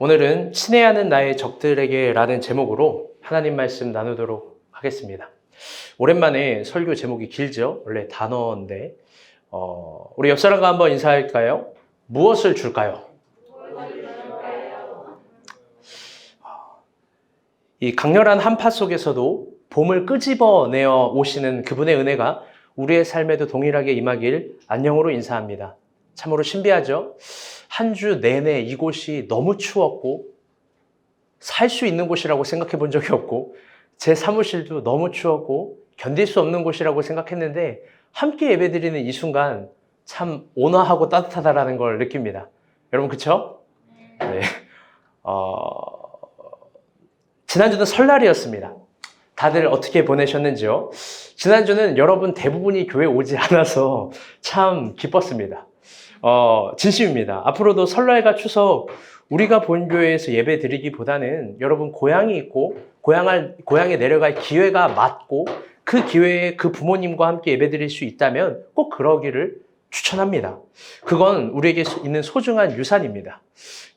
오늘은 친해야 하는 나의 적들에게 라는 제목으로 하나님 말씀 나누도록 하겠습니다. 오랜만에 설교 제목이 길죠? 원래 단어인데 우리 옆 사람과 한번 인사할까요? 무엇을 줄까요? 이 강렬한 한파 속에서도 봄을 끄집어내어 오시는 그분의 은혜가 우리의 삶에도 동일하게 임하길 안녕으로 인사합니다. 참으로 신비하죠? 한 주 내내 이곳이 너무 추웠고 살 수 있는 곳이라고 생각해 본 적이 없고 제 사무실도 너무 추웠고 견딜 수 없는 곳이라고 생각했는데 함께 예배드리는 이 순간 참 온화하고 따뜻하다라는 걸 느낍니다. 여러분 그쵸? 네. 지난주는 설날이었습니다. 다들 어떻게 보내셨는지요? 지난주는 여러분 대부분이 교회 오지 않아서 참 기뻤습니다. 진심입니다. 앞으로도 설날과 추석 우리가 본교회에서 예배 드리기보다는 여러분 고향이 있고 고향에 내려갈 기회가 맞고 그 기회에 그 부모님과 함께 예배 드릴 수 있다면 꼭 그러기를 추천합니다. 그건 우리에게 있는 소중한 유산입니다.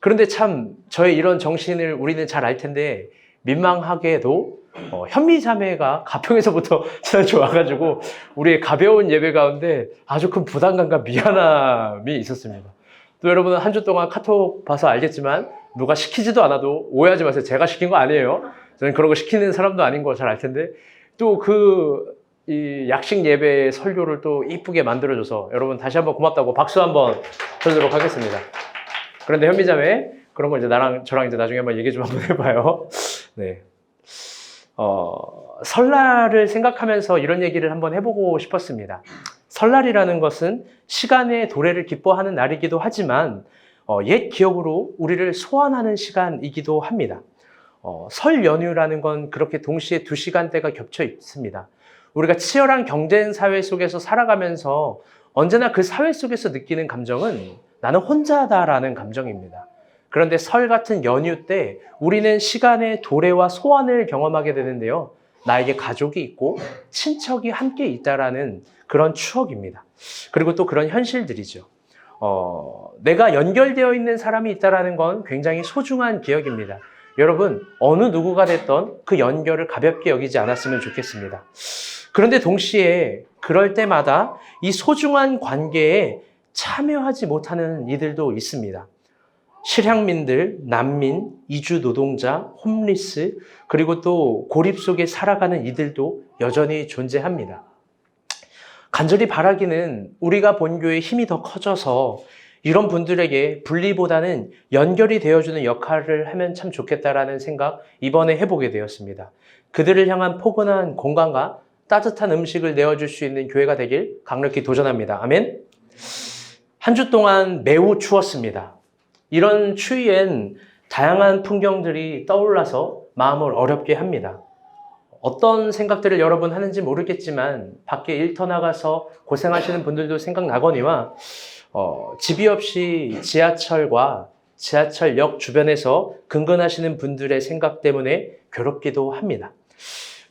그런데 참 저의 이런 정신을 우리는 잘 알 텐데 민망하게도 현미자매가 가평에서부터 지난주 와가지고 우리의 가벼운 예배 가운데 아주 큰 부담감과 미안함이 있었습니다. 또 여러분은 한 주 동안 카톡 봐서 알겠지만 누가 시키지도 않아도 오해하지 마세요. 제가 시킨 거 아니에요. 저는 그런 거 시키는 사람도 아닌 거 잘 알 텐데 또 이 약식 예배 설교를 또 이쁘게 만들어줘서 여러분 다시 한번 고맙다고 박수 한번 쳐주도록 하겠습니다. 그런데 현미자매 그런 거 이제 저랑 이제 나중에 한번 얘기 좀 한번 해봐요. 네. 설날을 생각하면서 이런 얘기를 한번 해보고 싶었습니다. 설날이라는 것은 시간의 도래를 기뻐하는 날이기도 하지만 옛 기억으로 우리를 소환하는 시간이기도 합니다. 설 연휴라는 건 그렇게 동시에 두 시간대가 겹쳐 있습니다. 우리가 치열한 경쟁 사회 속에서 살아가면서 언제나 그 사회 속에서 느끼는 감정은 나는 혼자다라는 감정입니다. 그런데 설 같은 연휴 때 우리는 시간의 도래와 소환을 경험하게 되는데요. 나에게 가족이 있고 친척이 함께 있다라는 그런 추억입니다. 그리고 또 그런 현실들이죠. 내가 연결되어 있는 사람이 있다라는 건 굉장히 소중한 기억입니다. 여러분, 어느 누구가 됐던 그 연결을 가볍게 여기지 않았으면 좋겠습니다. 그런데 동시에 그럴 때마다 이 소중한 관계에 참여하지 못하는 이들도 있습니다. 실향민들, 난민, 이주 노동자, 홈리스, 그리고 또 고립 속에 살아가는 이들도 여전히 존재합니다. 간절히 바라기는 우리가 본교의 힘이 더 커져서 이런 분들에게 분리보다는 연결이 되어주는 역할을 하면 참 좋겠다라는 생각 이번에 해보게 되었습니다. 그들을 향한 포근한 공간과 따뜻한 음식을 내어줄 수 있는 교회가 되길 강력히 도전합니다. 아멘. 한 주 동안 매우 추웠습니다. 이런 추위엔 다양한 풍경들이 떠올라서 마음을 어렵게 합니다. 어떤 생각들을 여러분 하는지 모르겠지만 밖에 일터 나가서 고생하시는 분들도 생각나거니와 집이 없이 지하철과 지하철역 주변에서 근근하시는 분들의 생각 때문에 괴롭기도 합니다.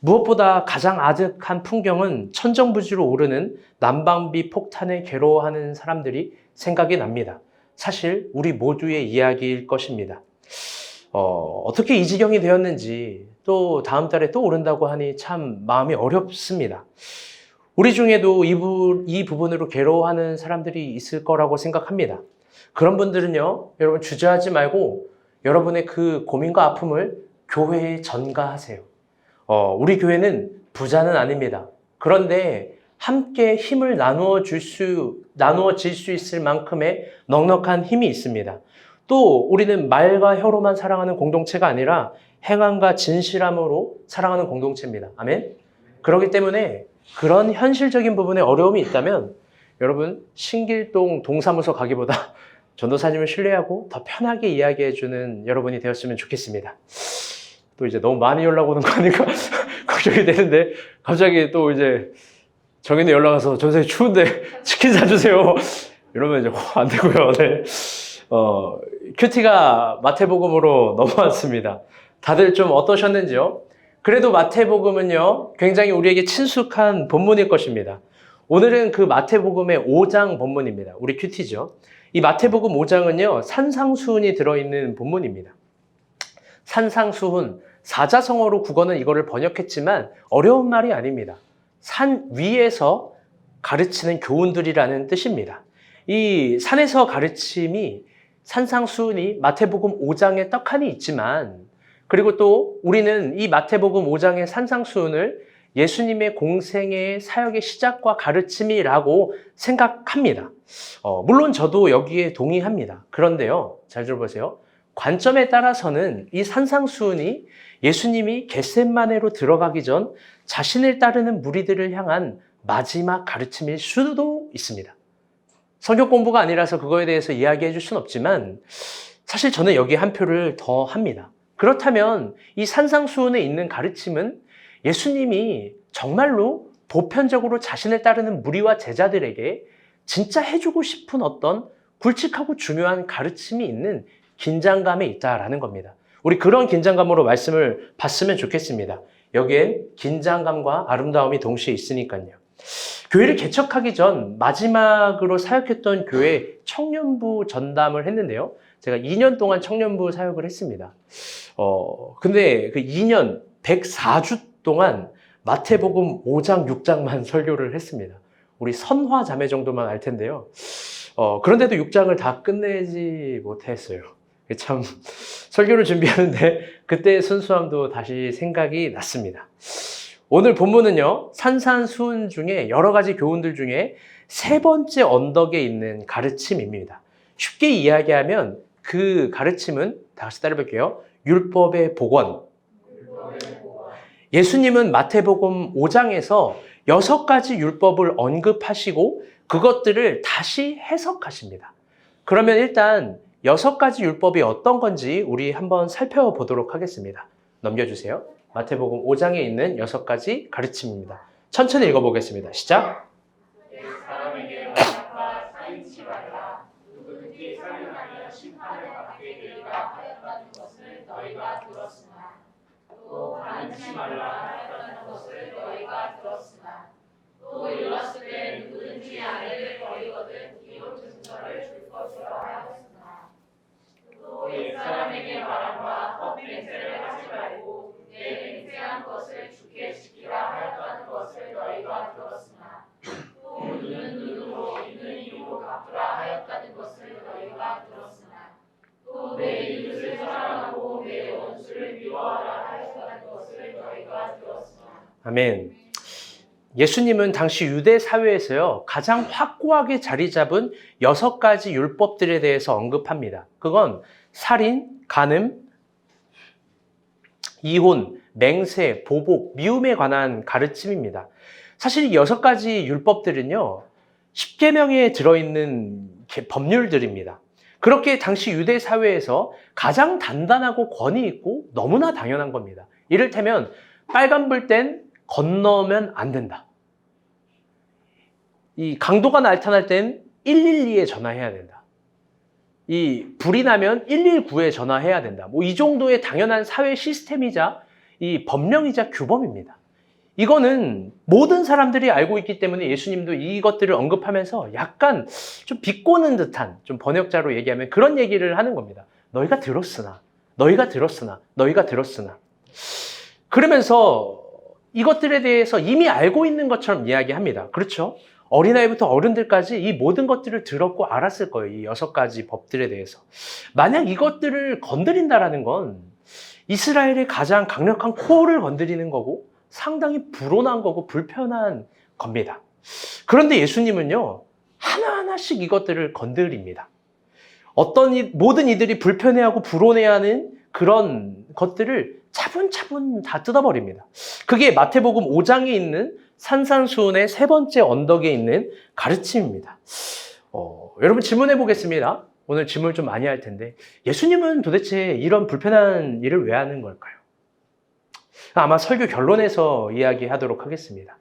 무엇보다 가장 아득한 풍경은 천정부지로 오르는 난방비 폭탄에 괴로워하는 사람들이 생각이 납니다. 사실 우리 모두의 이야기일 것입니다. 어떻게 이 지경이 되었는지 또 다음 달에 또 오른다고 하니 참 마음이 어렵습니다. 우리 중에도 이 부분으로 괴로워하는 사람들이 있을 거라고 생각합니다. 그런 분들은요, 여러분 주저하지 말고 여러분의 그 고민과 아픔을 교회에 전가하세요. 우리 교회는 부자는 아닙니다. 그런데 함께 힘을 나누어질 수 있을 만큼의 넉넉한 힘이 있습니다. 또 우리는 말과 혀로만 사랑하는 공동체가 아니라 행함과 진실함으로 사랑하는 공동체입니다. 아멘? 그렇기 때문에 그런 현실적인 부분에 어려움이 있다면 여러분 신길동 동사무소 가기보다 전도사님을 신뢰하고 더 편하게 이야기해주는 여러분이 되었으면 좋겠습니다. 또 이제 너무 많이 연락 오는 거 아닐까 걱정이 되는데 갑자기 또 이제 정인이 연락 와서 전사님 추운데 치킨 사주세요. 이러면 이제 안 되고요. 네. 큐티가 마태복음으로 넘어왔습니다. 다들 좀 어떠셨는지요? 그래도 마태복음은요, 굉장히 우리에게 친숙한 본문일 것입니다. 오늘은 그 마태복음의 5장 본문입니다. 우리 큐티죠. 이 마태복음 5장은요, 산상수훈이 들어있는 본문입니다. 산상수훈, 사자성어로 국어는 이거를 번역했지만 어려운 말이 아닙니다. 산 위에서 가르치는 교훈들이라는 뜻입니다. 이 산에서 가르침이 산상수훈이 마태복음 5장에 떡하니 있지만, 그리고 또 우리는 이 마태복음 5장의 산상수훈을 예수님의 공생의 사역의 시작과 가르침이라고 생각합니다. 물론 저도 여기에 동의합니다. 그런데요, 잘 들어보세요. 관점에 따라서는 이 산상수훈이 예수님이 겟세마네로 들어가기 전 자신을 따르는 무리들을 향한 마지막 가르침일 수도 있습니다. 성경 공부가 아니라서 그거에 대해서 이야기해 줄 수는 없지만 사실 저는 여기 한 표를 더 합니다. 그렇다면 이 산상수훈에 있는 가르침은 예수님이 정말로 보편적으로 자신을 따르는 무리와 제자들에게 진짜 해주고 싶은 어떤 굵직하고 중요한 가르침이 있는 긴장감에 있다라는 겁니다. 우리 그런 긴장감으로 말씀을 봤으면 좋겠습니다. 여기엔 긴장감과 아름다움이 동시에 있으니까요. 교회를 개척하기 전 마지막으로 사역했던 교회 청년부 전담을 했는데요. 제가 2년 동안 청년부 사역을 했습니다. 근데 그 2년 104주 동안 마태복음 5장, 6장만 설교를 했습니다. 우리 선화 자매 정도만 알 텐데요. 그런데도 6장을 다 끝내지 못했어요. 참 설교를 준비하는데 그때의 순수함도 다시 생각이 났습니다. 오늘 본문은요, 산상수훈 중에 여러 가지 교훈들 중에 세 번째 언덕에 있는 가르침입니다. 쉽게 이야기하면 그 가르침은, 다시 따라해볼게요. 율법의 복원. 예수님은 마태복음 5장에서 6가지 율법을 언급하시고 그것들을 다시 해석하십니다. 그러면 일단 6가지 율법이 어떤 건지 우리 한번 살펴보도록 하겠습니다. 넘겨주세요. 마태복음 5장에 있는 6가지 가르침입니다. 천천히 읽어보겠습니다. 시작! 사람에게 말하라 사인치 말라 누구든지 살인하면 심판을 받게 되리라 하였다는 것을 너희가 들었으나 또 반치 말라 하였다는 것을 너희가 들었으나 또 일렀으되 누구든지 아내를 버리거든 이혼 증서를 줄 것이라 하였으나 또 옛사람에게 말하라 헛맹세를 하지 말고 내 맹세한 것을 죽게 지키라 하였다는 것을 너희가 들었으나 또 눈은 눈으로 이는 이로 갚으라 하였다는 것을 너희가 들었으나 또 내 이웃을 사랑하고 내 원수를 미워하라 하였다는 것을 너희가 들었으나. 아멘. 예수님은 당시 유대 사회에서요, 가장 확고하게 자리 잡은 6가지 율법들에 대해서 언급합니다. 그건 살인, 간음, 이혼, 맹세, 보복, 미움에 관한 가르침입니다. 사실 이 6가지 율법들은요, 10계명에 들어있는 법률들입니다. 그렇게 당시 유대 사회에서 가장 단단하고 권위 있고 너무나 당연한 겁니다. 이를테면 빨간불 땐 건너면 안 된다. 이 강도가 나타날 땐 112에 전화해야 된다. 이 불이 나면 119에 전화해야 된다. 이 정도의 당연한 사회 시스템이자 이 법령이자 규범입니다. 이거는 모든 사람들이 알고 있기 때문에 예수님도 이것들을 언급하면서 약간 좀 비꼬는 듯한, 좀 번역자로 얘기하면 그런 얘기를 하는 겁니다. 너희가 들었으나, 너희가 들었으나, 너희가 들었으나. 그러면서 이것들에 대해서 이미 알고 있는 것처럼 이야기합니다. 그렇죠? 어린아이부터 어른들까지 이 모든 것들을 들었고 알았을 거예요. 이 6가지 법들에 대해서. 만약 이것들을 건드린다라는 건 이스라엘의 가장 강력한 코어를 건드리는 거고 상당히 불온한 거고 불편한 겁니다. 그런데 예수님은요, 하나하나씩 이것들을 건드립니다. 모든 이들이 불편해하고 불온해하는 그런 것들을 차분차분 다 뜯어버립니다. 그게 마태복음 5장에 있는 산상수훈의 세 번째 언덕에 있는 가르침입니다. 여러분 질문해 보겠습니다. 오늘 질문을 좀 많이 할 텐데 예수님은 도대체 이런 불편한 일을 왜 하는 걸까요? 아마 설교 결론에서 이야기하도록 하겠습니다.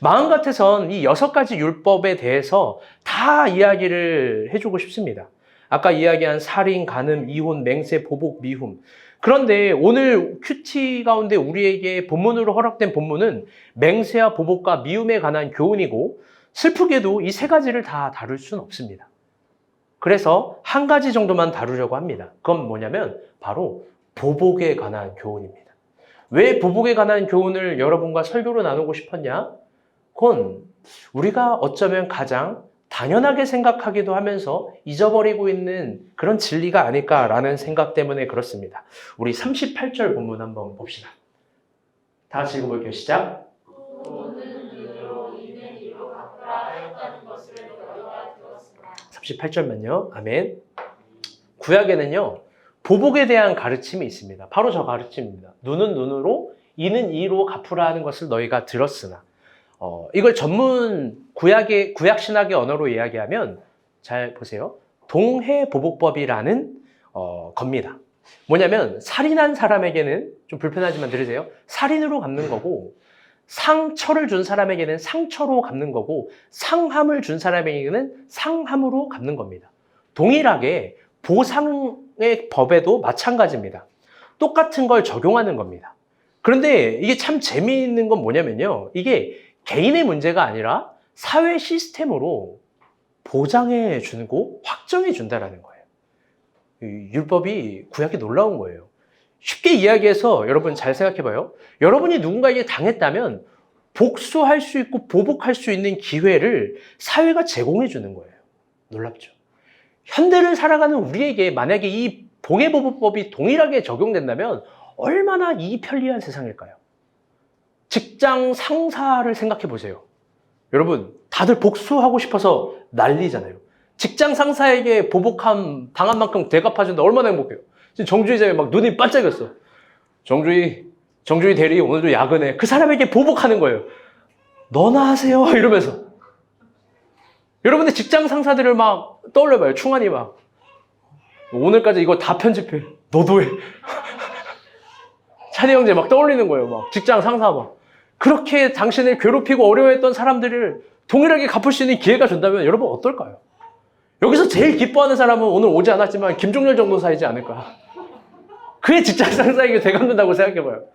마음 같아선 이 6가지 율법에 대해서 다 이야기를 해주고 싶습니다. 아까 이야기한 살인, 간음, 이혼, 맹세, 보복, 미움. 그런데 오늘 큐티 가운데 우리에게 본문으로 허락된 본문은 맹세와 보복과 미움에 관한 교훈이고 슬프게도 이 3가지를 다 다룰 수는 없습니다. 그래서 한 가지 정도만 다루려고 합니다. 그건 뭐냐면 바로 보복에 관한 교훈입니다. 왜 보복에 관한 교훈을 여러분과 설교로 나누고 싶었냐? 그건 우리가 어쩌면 가장 당연하게 생각하기도 하면서 잊어버리고 있는 그런 진리가 아닐까라는 생각 때문에 그렇습니다. 우리 38절 본문 한번 봅시다. 다 같이 읽어볼게요. 시작. 보는 눈으로 이는 이로 갚으라 하였다는 것을 너희가 들었으나 38절만요. 아멘. 구약에는요, 보복에 대한 가르침이 있습니다. 바로 저 가르침입니다. 눈은 눈으로, 이는 이로 갚으라 하는 것을 너희가 들었으나. 이걸 전문 구약 신학의 언어로 이야기하면 잘 보세요. 동해보복법이라는 겁니다. 뭐냐면 살인한 사람에게는 좀 불편하지만 들으세요. 살인으로 갚는 거고 상처를 준 사람에게는 상처로 갚는 거고 상함을 준 사람에게는 상함으로 갚는 겁니다. 동일하게 보상의 법에도 마찬가지입니다. 똑같은 걸 적용하는 겁니다. 그런데 이게 참 재미있는 건 뭐냐면요. 이게 개인의 문제가 아니라 사회 시스템으로 보장해 주고 확정해 준다라는 거예요. 율법이 구약이 놀라운 거예요. 쉽게 이야기해서 여러분 잘 생각해 봐요. 여러분이 누군가에게 당했다면 복수할 수 있고 보복할 수 있는 기회를 사회가 제공해 주는 거예요. 놀랍죠? 현대를 살아가는 우리에게 만약에 이 동해보복법이 동일하게 적용된다면 얼마나 이 편리한 세상일까요? 직장 상사를 생각해 보세요. 여러분, 다들 복수하고 싶어서 난리잖아요. 직장 상사에게 당한 만큼 대갚아준다 얼마나 행복해요. 지금 정주희자에 막 눈이 반짝였어. 정주희 대리 오늘도 야근해. 그 사람에게 보복하는 거예요. 너나 하세요 이러면서. 여러분들 직장 상사들을 막 떠올려봐요. 충환이 막 오늘까지 이거 다 편집해. 너도 해. 찬이 형제 막 떠올리는 거예요. 막 직장 상사 막 그렇게 당신을 괴롭히고 어려워했던 사람들을 동일하게 갚을 수 있는 기회가 준다면 여러분 어떨까요? 여기서 제일 기뻐하는 사람은 오늘 오지 않았지만 김종렬 정도 사이지 않을까? 그의 직장 상사에게 되갚는다고 생각해봐요.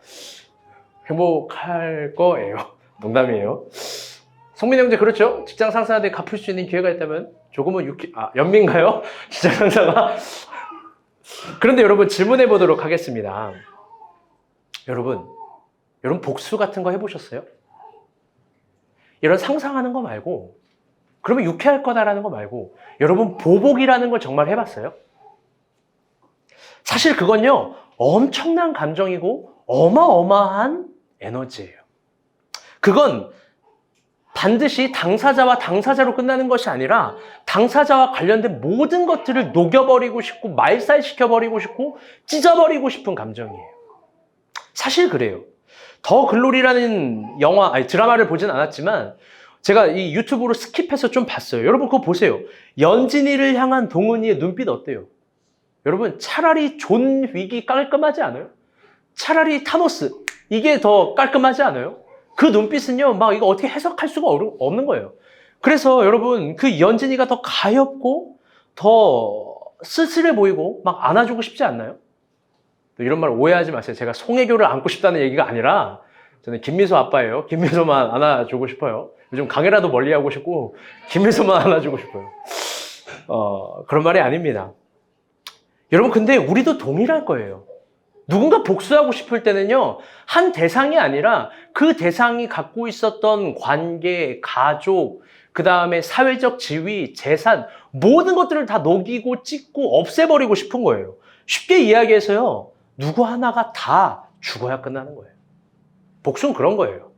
행복할 거예요. 농담이에요. 성민 형제 그렇죠? 직장 상사한테 갚을 수 있는 기회가 있다면 조금은 연민가요? 직장 상사가? 그런데 여러분 질문해 보도록 하겠습니다. 여러분 복수 같은 거 해보셨어요? 이런 상상하는 거 말고 그러면 유쾌할 거다라는 거 말고 여러분 보복이라는 걸 정말 해봤어요? 사실 그건요 엄청난 감정이고 어마어마한 에너지예요. 그건 반드시 당사자와 당사자로 끝나는 것이 아니라 당사자와 관련된 모든 것들을 녹여버리고 싶고 말살시켜버리고 싶고 찢어버리고 싶은 감정이에요. 사실 그래요. 더 글로리라는 드라마를 보진 않았지만 제가 이 유튜브로 스킵해서 좀 봤어요. 여러분 그거 보세요. 연진이를 향한 동은이의 눈빛 어때요? 여러분 차라리 존 윅이 깔끔하지 않아요? 차라리 타노스 이게 더 깔끔하지 않아요? 그 눈빛은요 막 이거 어떻게 해석할 수가 없는 거예요. 그래서 여러분 그 연진이가 더 가엽고 더 쓸쓸해 보이고 막 안아주고 싶지 않나요? 이런 말 오해하지 마세요. 제가 송혜교를 안고 싶다는 얘기가 아니라 저는 김미소 아빠예요. 김미소만 안아주고 싶어요. 요즘 강혜라도 멀리하고 싶고 김미소만 안아주고 싶어요. 그런 말이 아닙니다. 여러분 근데 우리도 동일할 거예요. 누군가 복수하고 싶을 때는요 한 대상이 아니라 그 대상이 갖고 있었던 관계, 가족, 그 다음에 사회적 지위, 재산 모든 것들을 다 녹이고 찢고 없애버리고 싶은 거예요. 쉽게 이야기해서요 누구 하나가 다 죽어야 끝나는 거예요. 복수는 그런 거예요.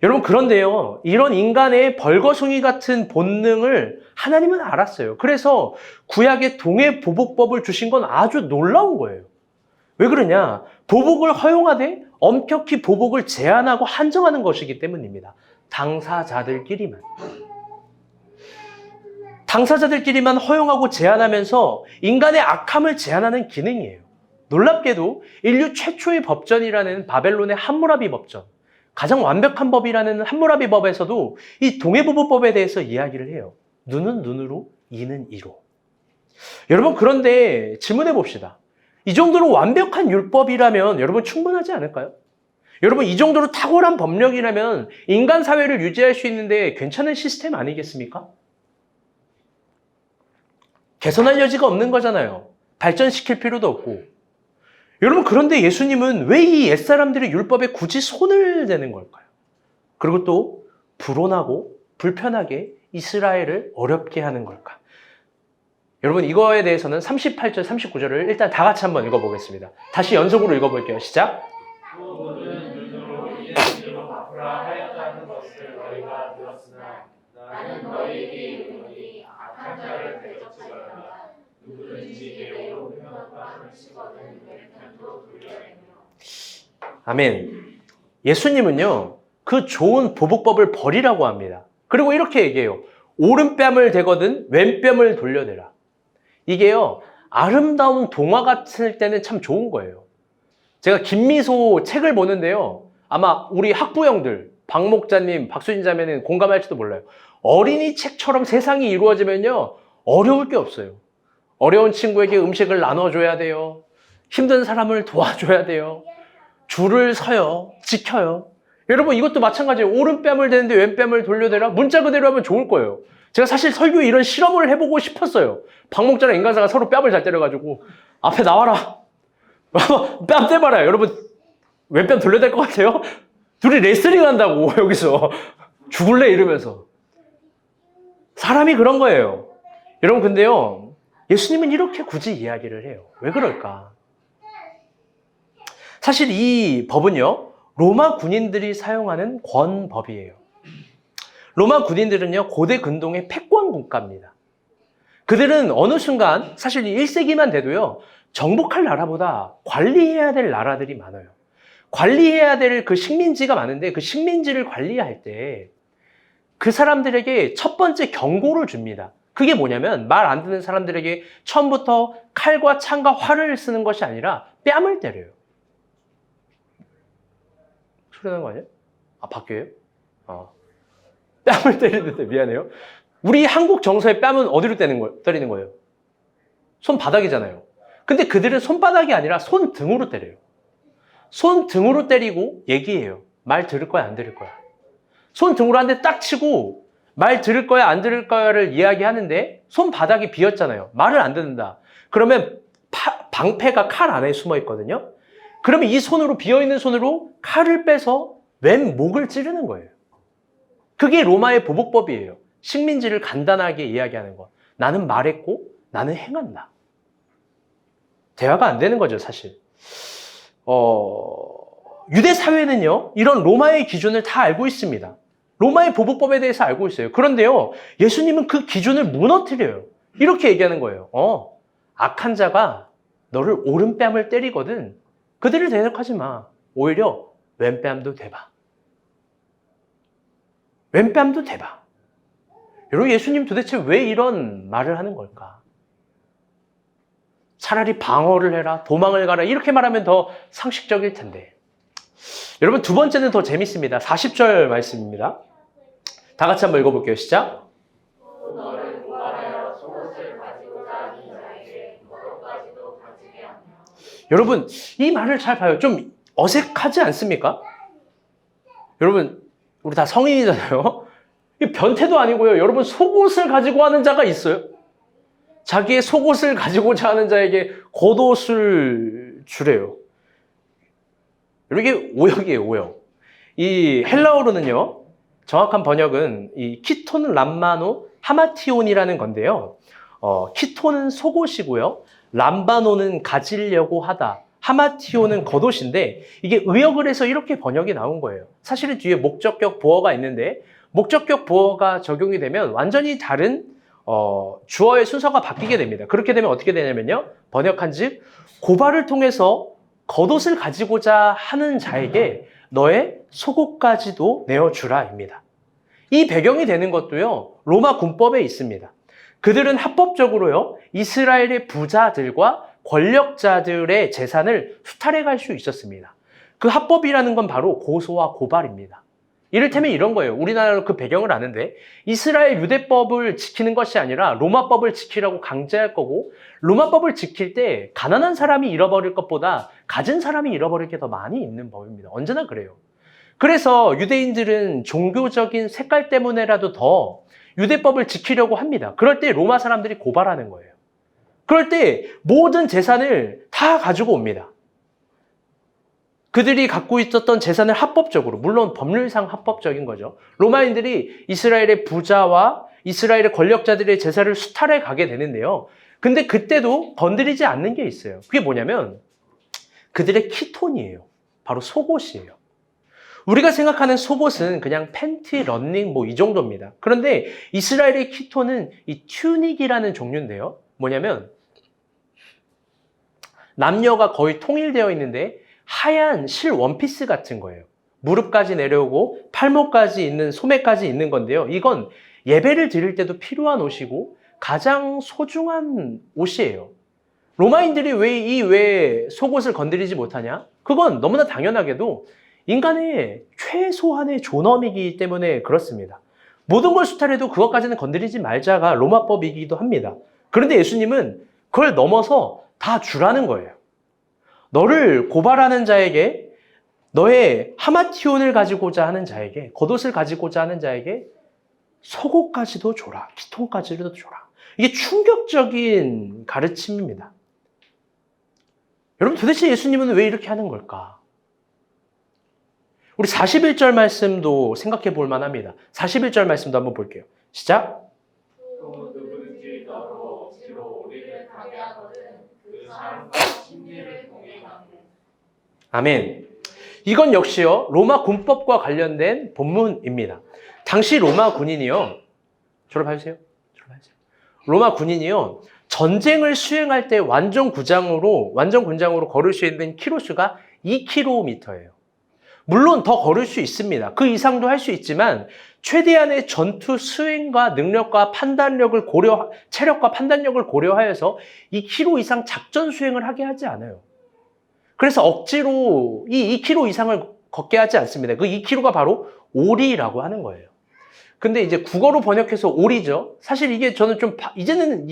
여러분 그런데요 이런 인간의 벌거숭이 같은 본능을 하나님은 알았어요. 그래서 구약의 동해보복법을 주신 건 아주 놀라운 거예요. 왜 그러냐? 보복을 허용하되 엄격히 보복을 제한하고 한정하는 것이기 때문입니다. 당사자들끼리만 허용하고 제한하면서 인간의 악함을 제한하는 기능이에요. 놀랍게도 인류 최초의 법전이라는 바벨론의 함무라비 법전, 가장 완벽한 법이라는 함무라비 법에서도 이 동해보복법에 대해서 이야기를 해요. 눈은 눈으로, 이는 이로. 여러분 그런데 질문해 봅시다. 이 정도로 완벽한 율법이라면 여러분 충분하지 않을까요? 여러분 이 정도로 탁월한 법령이라면 인간 사회를 유지할 수 있는데 괜찮은 시스템 아니겠습니까? 개선할 여지가 없는 거잖아요. 발전시킬 필요도 없고. 여러분, 그런데 예수님은 왜 이 옛사람들의 율법에 굳이 손을 대는 걸까요? 그리고 또 불온하고 불편하게 이스라엘을 어렵게 하는 걸까? 여러분, 이거에 대해서는 38절, 39절을 일단 다 같이 한번 읽어보겠습니다. 다시 연속으로 읽어볼게요. 시작. 모든 눈으로 이를 갚으라 하였다는 것을 너희가 들었으나 나는 너희에게 이르노니 악한 자를 대적하여라. 누구든지 내로 편협함을 치거든 왼편도 돌려내며. 아멘. 예수님은요, 그 좋은 보복법을 버리라고 합니다. 그리고 이렇게 얘기해요. 오른뺨을 대거든 왼뺨을 돌려대라. 이게요, 아름다운 동화 같을 때는 참 좋은 거예요. 제가 김미소 책을 보는데요, 아마 우리 학부형들, 박 목자님, 박수진 자매는 공감할지도 몰라요. 어린이 책처럼 세상이 이루어지면요, 어려울 게 없어요. 어려운 친구에게 음식을 나눠줘야 돼요. 힘든 사람을 도와줘야 돼요. 줄을 서요. 지켜요. 여러분, 이것도 마찬가지예요. 오른뺨을 대는데 왼뺨을 돌려대라. 문자 그대로 하면 좋을 거예요. 제가 사실 설교에 이런 실험을 해보고 싶었어요. 박목자랑 인간사가 서로 뺨을 잘 때려가지고 앞에 나와라. 뺨 떼봐라. 여러분, 왼뺨 돌려댈 것 같아요? 둘이 레슬링 한다고 여기서 죽을래 이러면서. 사람이 그런 거예요. 여러분, 근데요, 예수님은 이렇게 굳이 이야기를 해요. 왜 그럴까? 사실 이 법은요, 로마 군인들이 사용하는 권법이에요. 로마 군인들은요, 고대 근동의 패권 국가입니다. 그들은 어느 순간, 사실 1세기만 돼도요, 정복할 나라보다 관리해야 될 나라들이 많아요. 관리해야 될 그 식민지가 많은데, 그 식민지를 관리할 때 그 사람들에게 첫 번째 경고를 줍니다. 그게 뭐냐면, 말 안 듣는 사람들에게 처음부터 칼과 창과 활을 쓰는 것이 아니라 뺨을 때려요. 소리 나는 거 아니에요? 아, 바뀌어요? 뺨을 때리는데 미안해요. 우리 한국 정서의 뺨은 어디로 때리는 거예요? 손바닥이잖아요. 근데 그들은 손바닥이 아니라 손등으로 때려요. 손등으로 때리고 얘기해요. 말 들을 거야, 안 들을 거야. 손등으로 한 대 딱 치고 말 들을 거야, 안 들을 거야를 이야기하는데 손바닥이 비었잖아요. 말을 안 듣는다. 그러면 방패가 칼 안에 숨어 있거든요. 그러면 이 손으로, 비어있는 손으로 칼을 빼서 왼 목을 찌르는 거예요. 그게 로마의 보복법이에요. 식민지를 간단하게 이야기하는 거. 나는 말했고 나는 행한다. 대화가 안 되는 거죠, 사실. 유대 사회는요, 이런 로마의 기준을 다 알고 있습니다. 로마의 보복법에 대해서 알고 있어요. 그런데요, 예수님은 그 기준을 무너뜨려요. 이렇게 얘기하는 거예요. 악한 자가 너를 오른뺨을 때리거든 그들을 대적하지 마. 오히려 왼뺨도 대봐. 왼뺨도 대봐. 여러분, 예수님 도대체 왜 이런 말을 하는 걸까? 차라리 방어를 해라, 도망을 가라, 이렇게 말하면 더 상식적일 텐데. 여러분, 두 번째는 더 재밌습니다. 40절 말씀입니다. 다 같이 한번 읽어볼게요. 시작. 너를 고발하여 속옷을 가지고자 하는 자에게 겉옷까지도 가지게 하며. 여러분, 이 말을 잘 봐요. 좀 어색하지 않습니까? 여러분, 우리 다 성인이잖아요. 이 변태도 아니고요. 여러분, 속옷을 가지고 하는 자가 있어요? 자기의 속옷을 가지고자 하는 자에게 겉옷을 주래요. 이게 오역이에요, 오역. 이 헬라어로는요, 정확한 번역은 이 키톤 람마노 하마티온이라는 건데요. 키톤은 속옷이고요. 람바노는 가지려고 하다. 하마티온은 겉옷인데, 이게 의역을 해서 이렇게 번역이 나온 거예요. 사실은 뒤에 목적격 보어가 있는데, 목적격 보어가 적용이 되면 완전히 다른 주어의 순서가 바뀌게 됩니다. 그렇게 되면 어떻게 되냐면요, 번역한즉 고발을 통해서 겉옷을 가지고자 하는 자에게 너의 속옷까지도 내어주라입니다. 이 배경이 되는 것도요, 로마 군법에 있습니다. 그들은 합법적으로요, 이스라엘의 부자들과 권력자들의 재산을 수탈해 갈 수 있었습니다. 그 합법이라는 건 바로 고소와 고발입니다. 이를테면 이런 거예요. 우리나라로 그 배경을 아는데, 이스라엘 유대법을 지키는 것이 아니라 로마법을 지키라고 강제할 거고, 로마법을 지킬 때 가난한 사람이 잃어버릴 것보다 가진 사람이 잃어버릴 게 더 많이 있는 법입니다. 언제나 그래요. 그래서 유대인들은 종교적인 색깔 때문에라도 더 유대법을 지키려고 합니다. 그럴 때 로마 사람들이 고발하는 거예요. 그럴 때 모든 재산을 다 가지고 옵니다. 그들이 갖고 있었던 재산을 합법적으로, 물론 법률상 합법적인 거죠. 로마인들이 이스라엘의 부자와 이스라엘의 권력자들의 제사를 수탈해 가게 되는데요. 근데 그때도 건드리지 않는 게 있어요. 그게 뭐냐면 그들의 키톤이에요. 바로 속옷이에요. 우리가 생각하는 속옷은 그냥 팬티, 런닝 뭐 이 정도입니다. 그런데 이스라엘의 키톤은 이 튜닉이라는 종류인데요. 뭐냐면 남녀가 거의 통일되어 있는데 하얀 실 원피스 같은 거예요. 무릎까지 내려오고 팔목까지 있는 소매까지 있는 건데요. 이건 예배를 드릴 때도 필요한 옷이고 가장 소중한 옷이에요. 로마인들이 왜 속옷을 건드리지 못하냐? 그건 너무나 당연하게도 인간의 최소한의 존엄이기 때문에 그렇습니다. 모든 걸 수탈해도 그것까지는 건드리지 말자가 로마법이기도 합니다. 그런데 예수님은 그걸 넘어서 다 주라는 거예요. 너를 고발하는 자에게, 너의 하마티온을 가지고자 하는 자에게, 겉옷을 가지고자 하는 자에게 속옷까지도 줘라. 키톤까지도 줘라. 이게 충격적인 가르침입니다. 여러분, 도대체 예수님은 왜 이렇게 하는 걸까? 우리 41절 말씀도 생각해 볼 만합니다. 41절 말씀도 한번 볼게요. 시작. 또 누구든지 너로 억지로 우리를 가게 하거든 그 사람과 심리를 동행하고. 아멘. 이건 역시요, 로마 군법과 관련된 본문입니다. 당시 로마 군인이요, 졸업하세요. 로마 군인이요, 전쟁을 수행할 때 완전 군장으로 걸을 수 있는 키로수가 2km예요. 물론 더 걸을 수 있습니다. 그 이상도 할 수 있지만 최대한의 전투 수행과 능력과 판단력을 체력과 판단력을 고려하여서 2km 이상 작전 수행을 하게 하지 않아요. 그래서 억지로 이 2km 이상을 걷게 하지 않습니다. 그 2km가 바로 오리라고 하는 거예요. 근데 이제 국어로 번역해서 오리죠. 사실 이게 저는 좀 이제는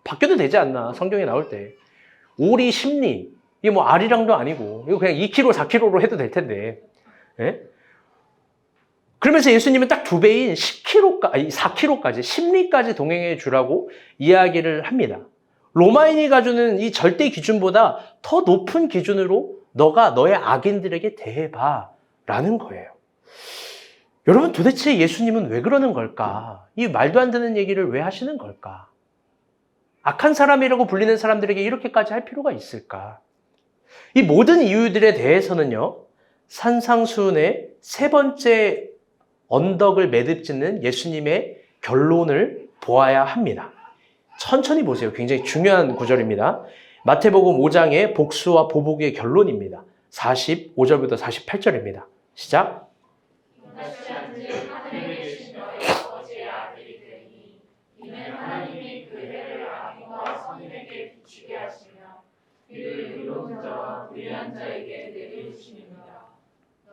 바뀌어도 되지 않나, 성경에 나올 때. 오리 심리. 이게 뭐 알이랑도 아니고 이거 그냥 2km, 4km로 해도 될 텐데. 예? 그러면서 예수님은 딱 2배인 4km까지, 심리까지 동행해 주라고 이야기를 합니다. 로마인이 가지는 이 절대 기준보다 더 높은 기준으로 너가 너의 악인들에게 대해봐 라는 거예요. 여러분, 도대체 예수님은 왜 그러는 걸까? 이 말도 안 되는 얘기를 왜 하시는 걸까? 악한 사람이라고 불리는 사람들에게 이렇게까지 할 필요가 있을까? 이 모든 이유들에 대해서는요, 산상수훈의 3번째 언덕을 매듭짓는 예수님의 결론을 보아야 합니다. 천천히 보세요. 굉장히 중요한 구절입니다. 마태복음 5장의 복수와 보복의 결론입니다. 45절부터 48절입니다. 시작. 다시 한즉 하늘에 계신 너희 아버지의 아들이 되니 이는 하나님이 그 해를 악인과 선인에게 비추게 하시며 비를 의로운 자와 불의한 자에게 내려주십니다.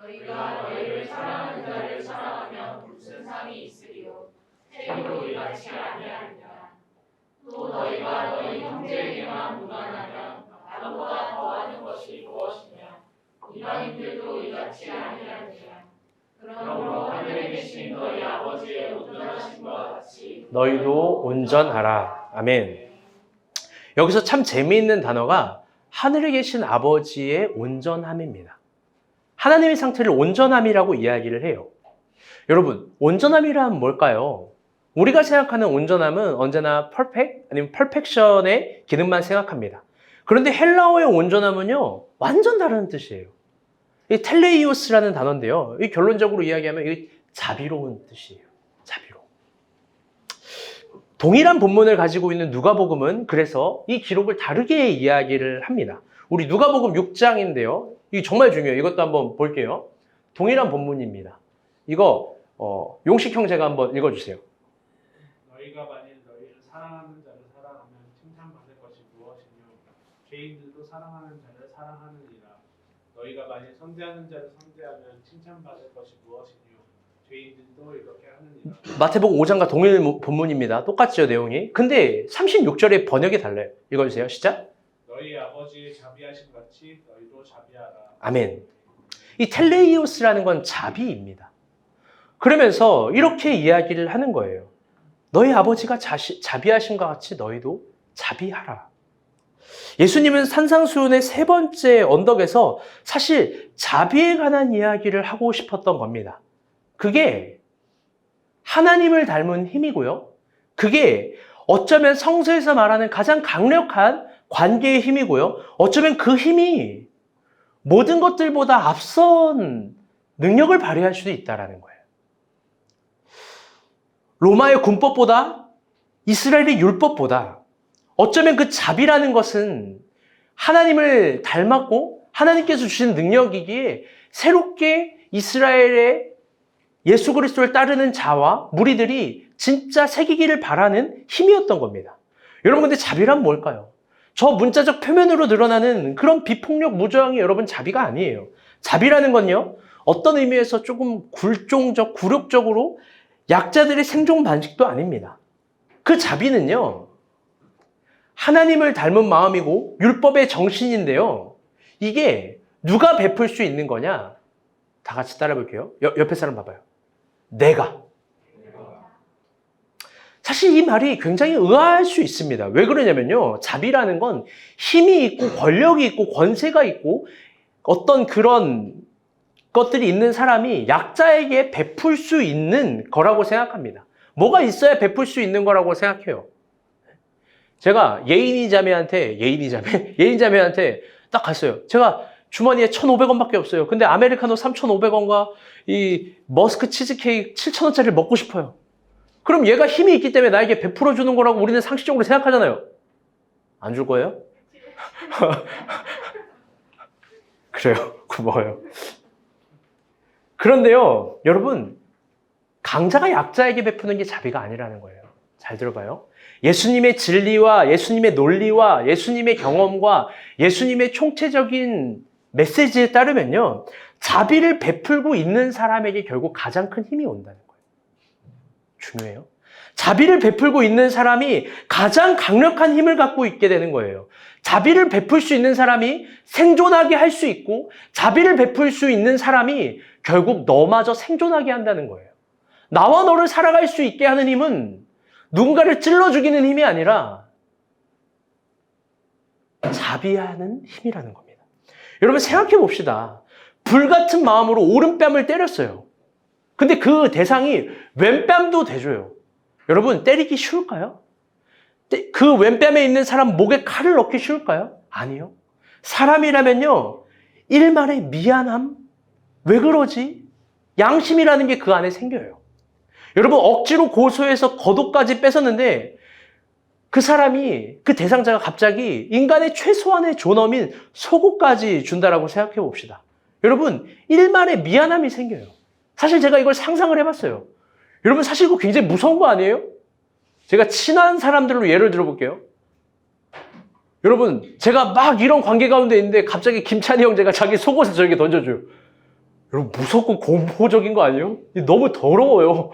너희가 너희를 사랑하는 자를 사랑하면 무슨 상이 있으리요? 책으로 이같이 아니하리라. 또 너희가 너희 형제에게만 무난하면 나보다 더하는 것이 무엇이냐? 이방인들도 이같이 아니하리라. 그러므로 하늘에 계신 너희 아버지의 온전하심과 같이 너희도 온전하라. 아멘. 여기서 참 재미있는 단어가 하늘에 계신 아버지의 온전함입니다. 하나님의 상태를 온전함이라고 이야기를 해요. 여러분, 온전함이란 뭘까요? 우리가 생각하는 온전함은 언제나 perfect 아니면 perfection의 기능만 생각합니다. 그런데 헬라어의 온전함은요, 완전 다른 뜻이에요. 이 텔레이오스라는 단어인데요, 이 결론적으로 이야기하면 이 자비로운 뜻이에요. 자비로움. 동일한 본문을 가지고 있는 누가복음은 그래서 이 기록을 다르게 이야기를 합니다. 우리 누가복음 6장인데요. 이게 정말 중요해요. 이것도 한번 볼게요. 동일한 본문입니다. 이거 용식 형제가 한번 읽어주세요. 너희가 만일 너희를 사랑하는 자를 사랑하면 칭찬받을 것이 무엇이뇨? 죄인들도 사랑하는 자를 사랑하느니라. 너희가 만일 선대하는 자를 선대하면 칭찬받을 것이 무엇이뇨? 죄인들도 이렇게 하느니라. 마태복음 5장과 동일 본문입니다. 똑같죠, 내용이. 근데 36절의 번역이 달라요. 읽어주세요. 시작. 너희 아버지의 자비하심 같이 너희도 자비하라. 아멘. 이 텔레이오스라는 건 자비입니다. 그러면서 이렇게 이야기를 하는 거예요. 너희 아버지가 자비하심과 같이 너희도 자비하라. 예수님은 산상수훈의 세 번째 언덕에서 사실 자비에 관한 이야기를 하고 싶었던 겁니다. 그게 하나님을 닮은 힘이고요. 그게 어쩌면 성서에서 말하는 가장 강력한 관계의 힘이고요. 어쩌면 그 힘이 모든 것들보다 앞선 능력을 발휘할 수도 있다는 거예요. 로마의 군법보다 이스라엘의 율법보다 어쩌면 그 자비라는 것은 하나님을 닮았고 하나님께서 주신 능력이기에 새롭게 이스라엘의 예수 그리스도를 따르는 자와 무리들이 진짜 새기기를 바라는 힘이었던 겁니다. 여러분, 근데 자비란 뭘까요? 저 문자적 표면으로 드러나는 그런 비폭력 무저항이 여러분 자비가 아니에요. 자비라는 건요, 어떤 의미에서 조금 굴종적, 굴욕적으로 약자들의 생존 방식도 아닙니다. 그 자비는요, 하나님을 닮은 마음이고 율법의 정신인데요. 이게 누가 베풀 수 있는 거냐? 다 같이 따라 볼게요. 옆에 사람 봐봐요. 내가. 사실 이 말이 굉장히 의아할 수 있습니다. 왜 그러냐면요. 자비라는 건 힘이 있고 권력이 있고 권세가 있고 어떤 그런 것들이 있는 사람이 약자에게 베풀 수 있는 거라고 생각합니다. 뭐가 있어야 베풀 수 있는 거라고 생각해요. 제가 예인이 자매한테 딱 갔어요. 제가 주머니에 1,500원밖에 없어요. 근데 아메리카노 3,500원과 이 머스크 치즈케이크 7,000원짜리를 먹고 싶어요. 그럼 얘가 힘이 있기 때문에 나에게 베풀어 주는 거라고 우리는 상식적으로 생각하잖아요. 안 줄 거예요? 그래요. 고마워요. 그런데요, 여러분, 강자가 약자에게 베푸는 게 자비가 아니라는 거예요. 잘 들어봐요. 예수님의 진리와 예수님의 논리와 예수님의 경험과 예수님의 총체적인 메시지에 따르면요, 자비를 베풀고 있는 사람에게 결국 가장 큰 힘이 온다는 거예요. 중요해요. 자비를 베풀고 있는 사람이 가장 강력한 힘을 갖고 있게 되는 거예요. 자비를 베풀 수 있는 사람이 생존하게 할 수 있고, 자비를 베풀 수 있는 사람이 결국 너마저 생존하게 한다는 거예요. 나와 너를 살아갈 수 있게 하는 힘은 누군가를 찔러 죽이는 힘이 아니라 자비하는 힘이라는 겁니다. 여러분, 생각해 봅시다. 불같은 마음으로 오른뺨을 때렸어요. 근데 그 대상이 왼뺨도 대줘요. 여러분, 때리기 쉬울까요? 그 왼뺨에 있는 사람 목에 칼을 넣기 쉬울까요? 아니요. 사람이라면요, 일말의 미안함? 왜 그러지? 양심이라는 게 그 안에 생겨요. 여러분, 억지로 고소해서 겉옷까지 뺏었는데 그 사람이, 그 대상자가 갑자기 인간의 최소한의 존엄인 속옷까지 준다라고 생각해 봅시다. 여러분, 일말의 미안함이 생겨요. 사실 제가 이걸 상상을 해봤어요. 여러분, 사실 이거 굉장히 무서운 거 아니에요? 제가 친한 사람들로 예를 들어볼게요. 여러분, 제가 막 이런 관계 가운데 있는데 갑자기 김찬희 형제가 자기 속옷을 저에게 던져줘요. 여러분, 무섭고 공포적인 거 아니에요? 너무 더러워요.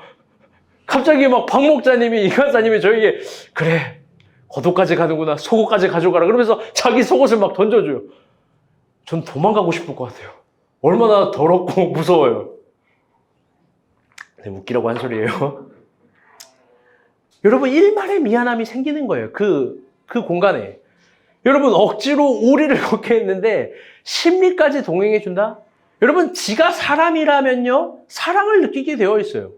갑자기 막 박 목사님이, 이 간사님이 저에게, 그래, 겉옷까지 가는구나, 속옷까지 가져가라, 그러면서 자기 속옷을 막 던져줘요. 전 도망가고 싶을 것 같아요. 얼마나 더럽고 무서워요. 네, 웃기라고 한 소리예요. 여러분, 일말의 미안함이 생기는 거예요. 그 공간에. 여러분, 억지로 오리를 걷게 했는데 심리까지 동행해 준다? 여러분, 지가 사람이라면요, 사랑을 느끼게 되어 있어요.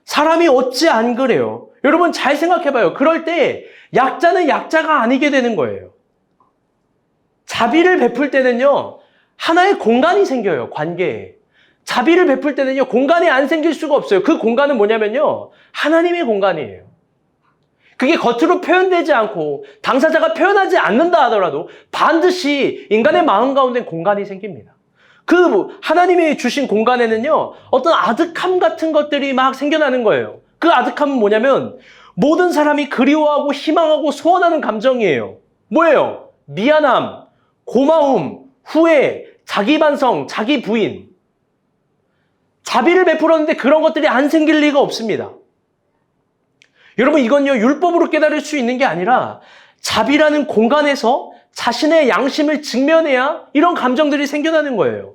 사람이 어찌 안 그래요? 여러분, 잘 생각해봐요. 그럴 때 약자는 약자가 아니게 되는 거예요. 자비를 베풀 때는요, 하나의 공간이 생겨요, 관계에. 자비를 베풀 때는요, 공간이 안 생길 수가 없어요. 그 공간은 뭐냐면요, 하나님의 공간이에요. 그게 겉으로 표현되지 않고 당사자가 표현하지 않는다 하더라도 반드시 인간의 마음 가운데 공간이 생깁니다. 그 하나님이 주신 공간에는요, 어떤 아득함 같은 것들이 막 생겨나는 거예요. 그 아득함은 뭐냐면 모든 사람이 그리워하고 희망하고 소원하는 감정이에요. 뭐예요? 미안함, 고마움, 후회, 자기 반성, 자기 부인. 자비를 베풀었는데 그런 것들이 안 생길 리가 없습니다. 여러분, 이건요, 율법으로 깨달을 수 있는 게 아니라 자비라는 공간에서 자신의 양심을 직면해야 이런 감정들이 생겨나는 거예요.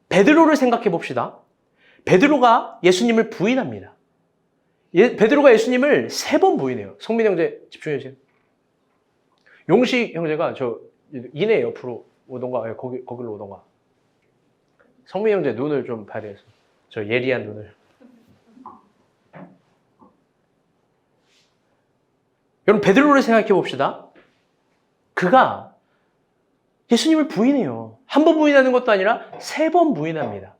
베드로를 생각해 봅시다. 베드로가 예수님을 부인합니다. 베드로가 예수님을 3번 부인해요. 성민 형제 집중해 주세요. 용식 형제가 저 이내 옆으로 오던가, 예, 거기로 오던가. 성민 형제 눈을 좀 봐야 돼서. 저 예리한 눈을. 여러분, 베드로를 생각해 봅시다. 그가 예수님을 부인해요. 한 번 부인하는 것도 아니라 3번 부인합니다.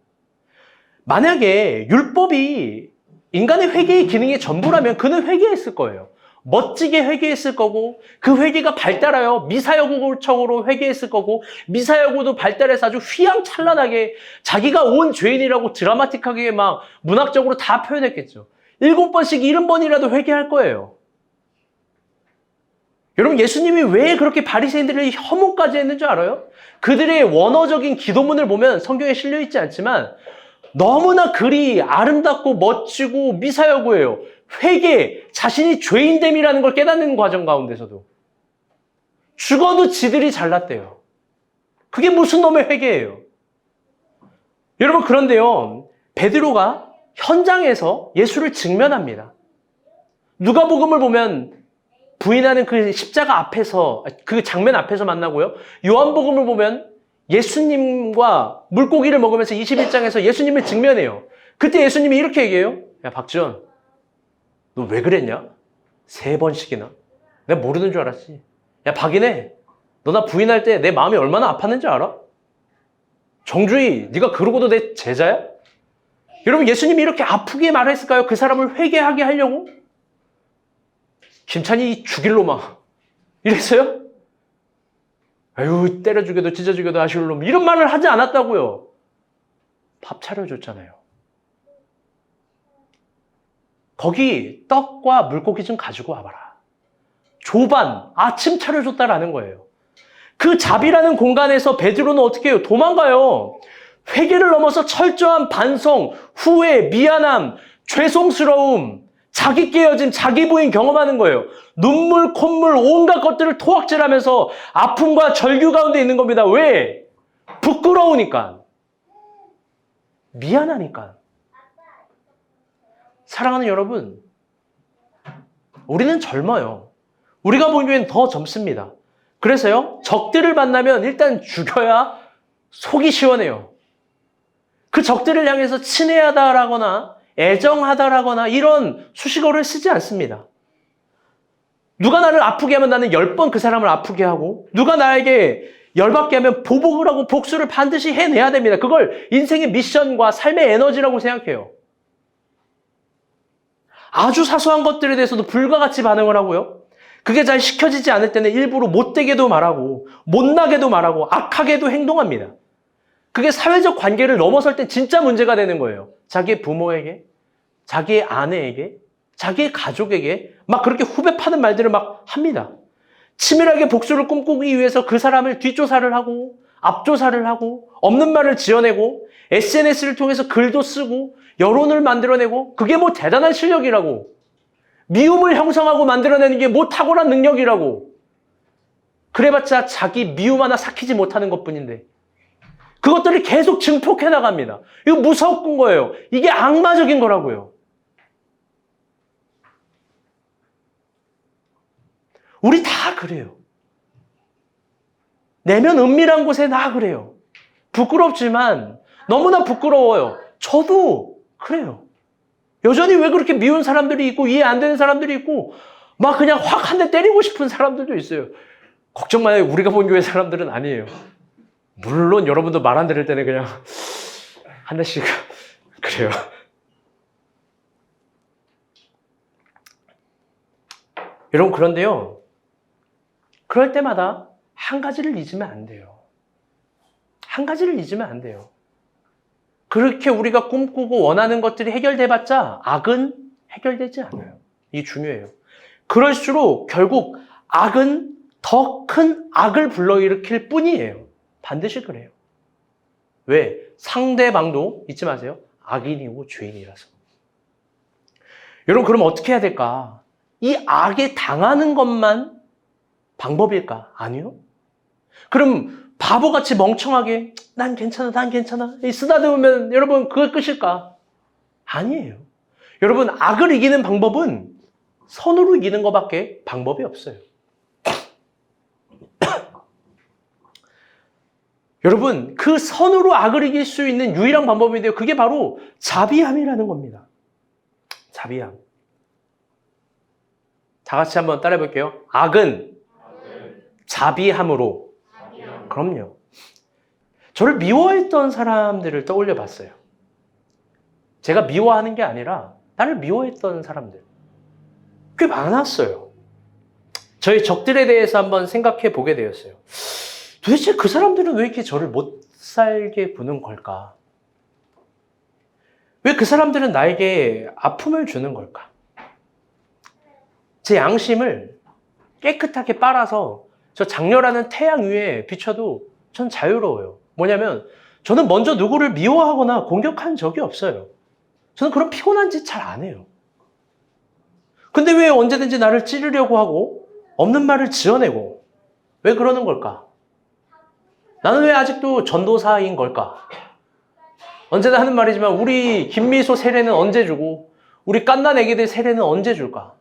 만약에 율법이 인간의 회개의 기능의 전부라면 그는 회개했을 거예요. 멋지게 회개했을 거고, 그 회개가 발달하여 미사여구처럼 회개했을 거고, 미사여구도 발달해서 아주 휘황찬란하게 자기가 온 죄인이라고 드라마틱하게 막 문학적으로 다 표현했겠죠. 7번씩 70번이라도 회개할 거예요. 여러분, 예수님이 왜 그렇게 바리새인들을 혐오까지 했는지 알아요? 그들의 원어적인 기도문을 보면 성경에 실려 있지 않지만 너무나 글이 아름답고 멋지고 미사여구예요. 회개, 자신이 죄인됨이라는 걸 깨닫는 과정 가운데서도 죽어도 지들이 잘났대요. 그게 무슨 놈의 회개예요? 여러분, 그런데요, 베드로가 현장에서 예수를 직면합니다. 누가복음을 보면 부인하는 그 십자가 앞에서, 그 장면 앞에서 만나고요. 요한복음을 보면 예수님과 물고기를 먹으면서 21장에서 예수님을 직면해요. 그때 예수님이 이렇게 얘기해요. 야, 박지원, 너 왜 그랬냐? 3번씩이나. 내가 모르는 줄 알았지. 야, 박인혜, 너 나 부인할 때 내 마음이 얼마나 아팠는지 알아? 정주희, 네가 그러고도 내 제자야? 여러분, 예수님이 이렇게 아프게 말했을까요? 그 사람을 회개하게 하려고? 김찬이 죽일 놈아. 이랬어요? 아유, 때려 죽여도 찢어 죽여도 아쉬울 놈. 이런 말을 하지 않았다고요. 밥 차려줬잖아요. 거기 떡과 물고기 좀 가지고 와봐라. 조반, 아침 차려줬다라는 거예요. 그 잡이라는 공간에서 베드로는 어떻게 해요? 도망가요. 회개를 넘어서 철저한 반성, 후회, 미안함, 죄송스러움, 자기 깨어짐, 자기 부인 경험하는 거예요. 눈물, 콧물, 온갖 것들을 토악질하면서 아픔과 절규 가운데 있는 겁니다. 왜? 부끄러우니까. 미안하니까. 사랑하는 여러분, 우리는 젊어요. 우리가 보기엔 더 젊습니다. 그래서요, 적들을 만나면 일단 죽여야 속이 시원해요. 그 적들을 향해서 친애하다라거나 애정하다라거나 이런 수식어를 쓰지 않습니다. 누가 나를 아프게 하면 나는 10번 그 사람을 아프게 하고, 누가 나에게 열받게 하면 보복을 하고 복수를 반드시 해내야 됩니다. 그걸 인생의 미션과 삶의 에너지라고 생각해요. 아주 사소한 것들에 대해서도 불과 같이 반응을 하고요. 그게 잘 시켜지지 않을 때는 일부러 못되게도 말하고 못나게도 말하고 악하게도 행동합니다. 그게 사회적 관계를 넘어설 때 진짜 문제가 되는 거예요. 자기의 부모에게, 자기의 아내에게, 자기의 가족에게 막 그렇게 후배 파는 말들을 막 합니다. 치밀하게 복수를 꿈꾸기 위해서 그 사람을 뒷조사를 하고 앞조사를 하고 없는 말을 지어내고 SNS를 통해서 글도 쓰고 여론을 만들어내고, 그게 뭐 대단한 실력이라고, 미움을 형성하고 만들어내는 게 뭐 탁월한 능력이라고. 그래봤자 자기 미움 하나 삭히지 못하는 것뿐인데 그것들을 계속 증폭해 나갑니다. 이거 무서운 거예요. 이게 악마적인 거라고요. 우리 다 그래요. 내면 은밀한 곳에 다 그래요. 부끄럽지만 너무나 부끄러워요. 저도 그래요. 여전히 왜 그렇게 미운 사람들이 있고 이해 안 되는 사람들이 있고 막 그냥 확 한 대 때리고 싶은 사람들도 있어요. 걱정 마요. 우리가 본 교회 사람들은 아니에요. 물론 여러분도 말 안 들을 때는 그냥 한 대씩 그래요. 여러분, 그런데요, 그럴 때마다 한 가지를 잊으면 안 돼요. 한 가지를 잊으면 안 돼요. 그렇게 우리가 꿈꾸고 원하는 것들이 해결돼봤자 악은 해결되지 않아요. 이게 중요해요. 그럴수록 결국 악은 더 큰 악을 불러일으킬 뿐이에요. 반드시 그래요. 왜? 상대방도 잊지 마세요. 악인이고 죄인이라서. 여러분, 그럼 어떻게 해야 될까? 이 악에 당하는 것만 방법일까? 아니요. 그럼 바보같이 멍청하게 난 괜찮아, 난 괜찮아 쓰다듬으면 여러분 그거 끝일까? 아니에요. 여러분, 악을 이기는 방법은 선으로 이기는 것밖에 방법이 없어요. 여러분, 그 선으로 악을 이길 수 있는 유일한 방법인데요. 그게 바로 자비함이라는 겁니다. 자비함. 다 같이 한번 따라해 볼게요. 악은 자비함으로. 그럼요. 저를 미워했던 사람들을 떠올려 봤어요. 제가 미워하는 게 아니라 나를 미워했던 사람들. 꽤 많았어요. 저희 적들에 대해서 한번 생각해 보게 되었어요. 도대체 그 사람들은 왜 이렇게 저를 못 살게 구는 걸까? 왜 그 사람들은 나에게 아픔을 주는 걸까? 제 양심을 깨끗하게 빨아서 저 장렬하는 태양 위에 비춰도 전 자유로워요. 뭐냐면 저는 먼저 누구를 미워하거나 공격한 적이 없어요. 저는 그런 피곤한 짓 잘 안 해요. 근데 왜 언제든지 나를 찌르려고 하고 없는 말을 지어내고 왜 그러는 걸까? 나는 왜 아직도 전도사인 걸까? 언제나 하는 말이지만 우리 김미소 세례는 언제 주고 우리 깐난 애기들 세례는 언제 줄까?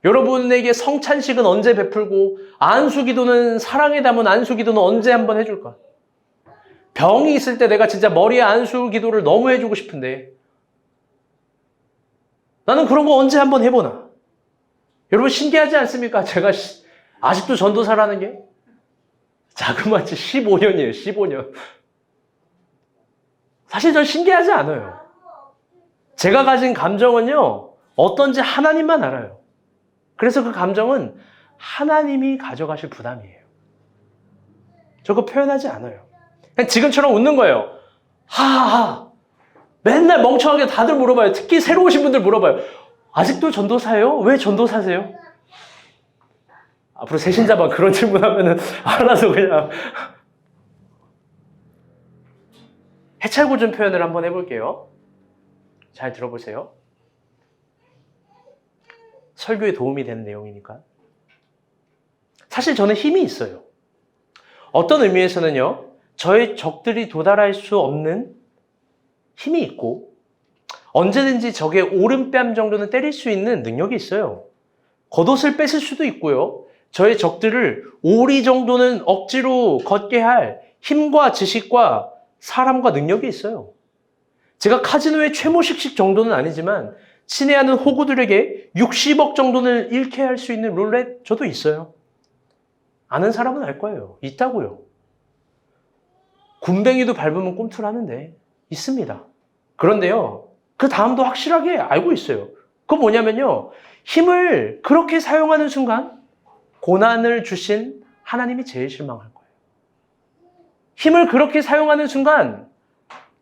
여러분에게 성찬식은 언제 베풀고 안수기도는 사랑에 담은 안수기도는 언제 한번 해줄까? 병이 있을 때 내가 진짜 머리에 안수기도를 너무 해주고 싶은데 나는 그런 거 언제 한번 해보나? 여러분 신기하지 않습니까? 제가 아직도 전도사라는 게 자그마치 15년이에요. 15년. 사실 전 신기하지 않아요. 제가 가진 감정은요, 어떤지 하나님만 알아요. 그래서 그 감정은 하나님이 가져가실 부담이에요. 저 그거 표현하지 않아요. 그냥 지금처럼 웃는 거예요. 하하하. 맨날 멍청하게 다들 물어봐요. 특히 새로 오신 분들 물어봐요. 아직도 전도사예요? 왜 전도사세요? 앞으로 새신자만 그런 질문하면은 알아서 그냥 해찰고준 표현을 한번 해볼게요. 잘 들어보세요. 설교에 도움이 되는 내용이니까. 사실 저는 힘이 있어요. 어떤 의미에서는요, 저의 적들이 도달할 수 없는 힘이 있고 언제든지 적의 오른뺨 정도는 때릴 수 있는 능력이 있어요. 겉옷을 뺏을 수도 있고요. 저의 적들을 오리 정도는 억지로 걷게 할 힘과 지식과 사람과 능력이 있어요. 제가 카지노의 최모식식 정도는 아니지만 친애하는 호구들에게 60억 정도는 잃게 할 수 있는 룰렛 저도 있어요. 아는 사람은 알 거예요. 있다고요. 군뱅이도 밟으면 꼼투라는데 있습니다. 그런데요, 그 다음도 확실하게 알고 있어요. 그건 뭐냐면요, 힘을 그렇게 사용하는 순간 고난을 주신 하나님이 제일 실망할 거예요. 힘을 그렇게 사용하는 순간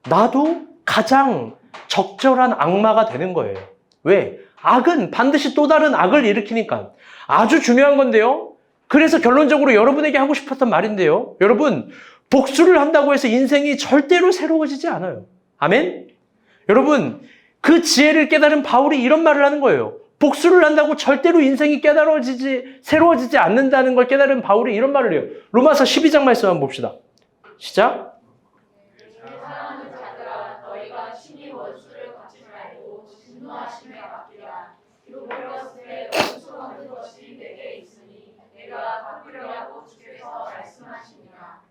나도 가장 적절한 악마가 되는 거예요. 왜? 악은 반드시 또 다른 악을 일으키니까. 아주 중요한 건데요. 그래서 결론적으로 여러분에게 하고 싶었던 말인데요. 여러분, 복수를 한다고 해서 인생이 절대로 새로워지지 않아요. 아멘? 여러분, 그 지혜를 깨달은 바울이 이런 말을 하는 거예요. 복수를 한다고 절대로 인생이 새로워지지 않는다는 걸 깨달은 바울이 이런 말을 해요. 로마서 12장 말씀 한번 봅시다. 시작. 사랑하는 자들아, 너희가 친히 원수를 갚지 말고 진노하심에 맡기라. 비록 어렸을 때 원수 얻는 것이 내게 있으니 내가 갚으려고 주께서 말씀하시니라.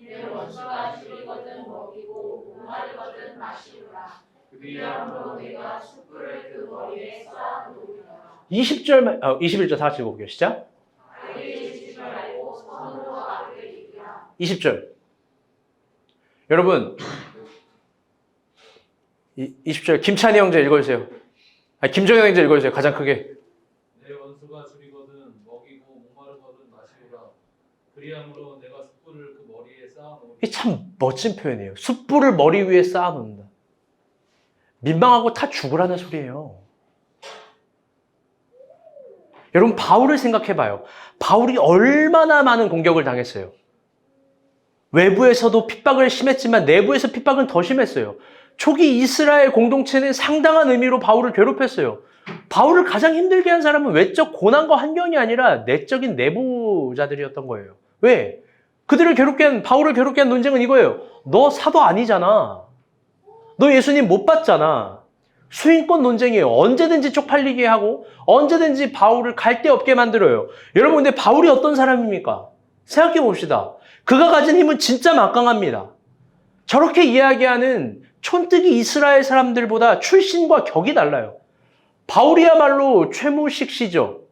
내 원수가 줄이거든 먹이고 목마르거든 마시리라. 그리함으로 내가 숯불을 그 머리에 쌓아 놓으리라. 21절 다 같이 읽어볼게요. 시작. 악을 짓지 말고 선으로 악을 이기라. 20절. 여러분, 20절 김찬희 형제 읽어주세요. 김정현 형제 읽어주세요. 가장 크게. 내 원수가 줄이거든 먹이고 목마르거든 마시리라. 그리함으로 내가 숯불을 그 머리에 쌓아놓으리라. 이게 참 멋진 표현이에요. 숯불을 머리 위에 쌓아놓는다. 민망하고 다 죽으라는 소리예요. 여러분, 바울을 생각해봐요. 바울이 얼마나 많은 공격을 당했어요. 외부에서도 핍박을 심했지만 내부에서 핍박은 더 심했어요. 초기 이스라엘 공동체는 상당한 의미로 바울을 괴롭혔어요. 바울을 가장 힘들게 한 사람은 외적 고난과 환경이 아니라 내적인 내부자들이었던 거예요. 왜? 바울을 괴롭게 한 논쟁은 이거예요. 너 사도 아니잖아. 너 예수님 못 봤잖아. 수인권 논쟁이에요. 언제든지 쪽팔리게 하고 언제든지 바울을 갈 데 없게 만들어요. 여러분, 근데 바울이 어떤 사람입니까? 생각해 봅시다. 그가 가진 힘은 진짜 막강합니다. 저렇게 이야기하는 촌뜨기 이스라엘 사람들보다 출신과 격이 달라요. 바울이야말로 최무식시죠.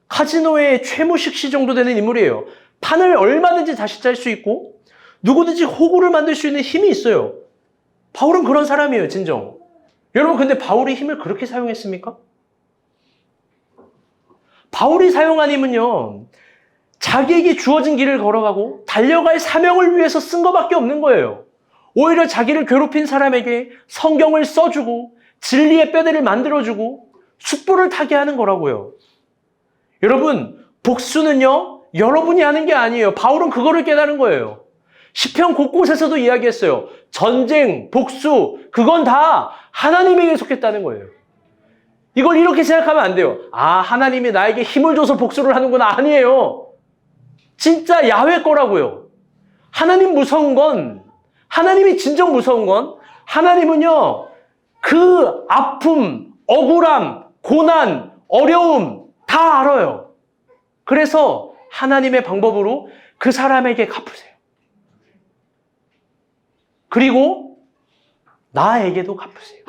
카지노의 최무식시 정도 되는 인물이에요. 판을 얼마든지 다시 짤 수 있고 누구든지 호구를 만들 수 있는 힘이 있어요. 바울은 그런 사람이에요, 진정. 여러분, 근데 바울이 힘을 그렇게 사용했습니까? 바울이 사용한 힘은요, 자기에게 주어진 길을 걸어가고 달려갈 사명을 위해서 쓴 것밖에 없는 거예요. 오히려 자기를 괴롭힌 사람에게 성경을 써주고 진리의 뼈대를 만들어주고 숯불을 타게 하는 거라고요. 여러분, 복수는요, 여러분이 하는 게 아니에요. 바울은 그거를 깨달은 거예요. 시편 곳곳에서도 이야기했어요. 전쟁, 복수, 그건 다 하나님에게 속했다는 거예요. 이걸 이렇게 생각하면 안 돼요. 아, 하나님이 나에게 힘을 줘서 복수를 하는구나. 아니에요. 진짜 야훼 거라고요. 하나님이 진정 무서운 건 하나님은요, 그 아픔, 억울함, 고난, 어려움 다 알아요. 그래서 하나님의 방법으로 그 사람에게 갚으세요. 그리고 나에게도 갚으세요.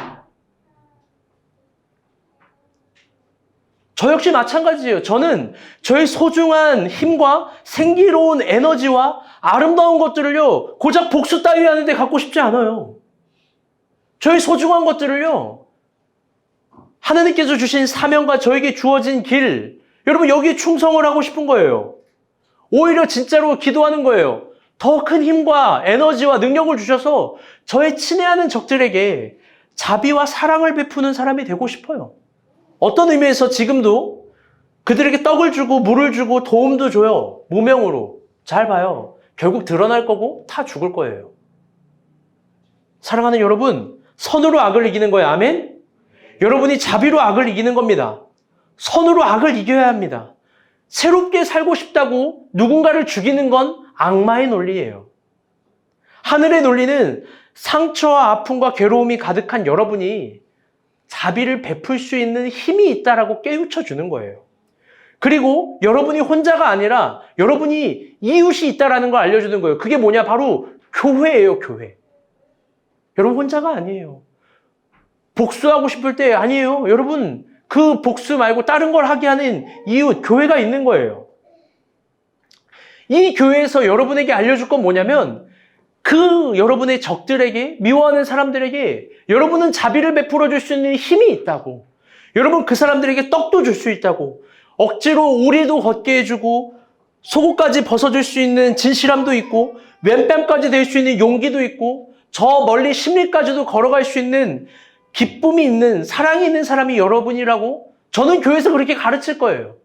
저 역시 마찬가지예요. 저는 저의 소중한 힘과 생기로운 에너지와 아름다운 것들을요, 고작 복수 따위 하는데 갖고 싶지 않아요. 저의 소중한 것들을요, 하나님께서 주신 사명과 저에게 주어진 길, 여러분 여기에 충성을 하고 싶은 거예요. 오히려 진짜로 기도하는 거예요. 더 큰 힘과 에너지와 능력을 주셔서 저의 친애하는 적들에게 자비와 사랑을 베푸는 사람이 되고 싶어요. 어떤 의미에서 지금도 그들에게 떡을 주고 물을 주고 도움도 줘요. 무명으로. 잘 봐요. 결국 드러날 거고 다 죽을 거예요. 사랑하는 여러분, 선으로 악을 이기는 거예요. 아멘? 여러분이 자비로 악을 이기는 겁니다. 선으로 악을 이겨야 합니다. 새롭게 살고 싶다고 누군가를 죽이는 건 악마의 논리예요. 하늘의 논리는 상처와 아픔과 괴로움이 가득한 여러분이 자비를 베풀 수 있는 힘이 있다라고 깨우쳐 주는 거예요. 그리고 여러분이 혼자가 아니라 여러분이 이웃이 있다라는 걸 알려주는 거예요. 그게 뭐냐? 바로 교회예요, 교회. 여러분 혼자가 아니에요. 복수하고 싶을 때 아니에요. 여러분 그 복수 말고 다른 걸 하게 하는 이웃, 교회가 있는 거예요. 이 교회에서 여러분에게 알려줄 건 뭐냐면 그 여러분의 적들에게, 미워하는 사람들에게 여러분은 자비를 베풀어 줄 수 있는 힘이 있다고. 여러분 그 사람들에게 떡도 줄 수 있다고. 억지로 우리도 걷게 해주고 속옷까지 벗어줄 수 있는 진실함도 있고 왼뺨까지 될 수 있는 용기도 있고 저 멀리 심리까지도 걸어갈 수 있는 기쁨이 있는, 사랑이 있는 사람이 여러분이라고 저는 교회에서 그렇게 가르칠 거예요.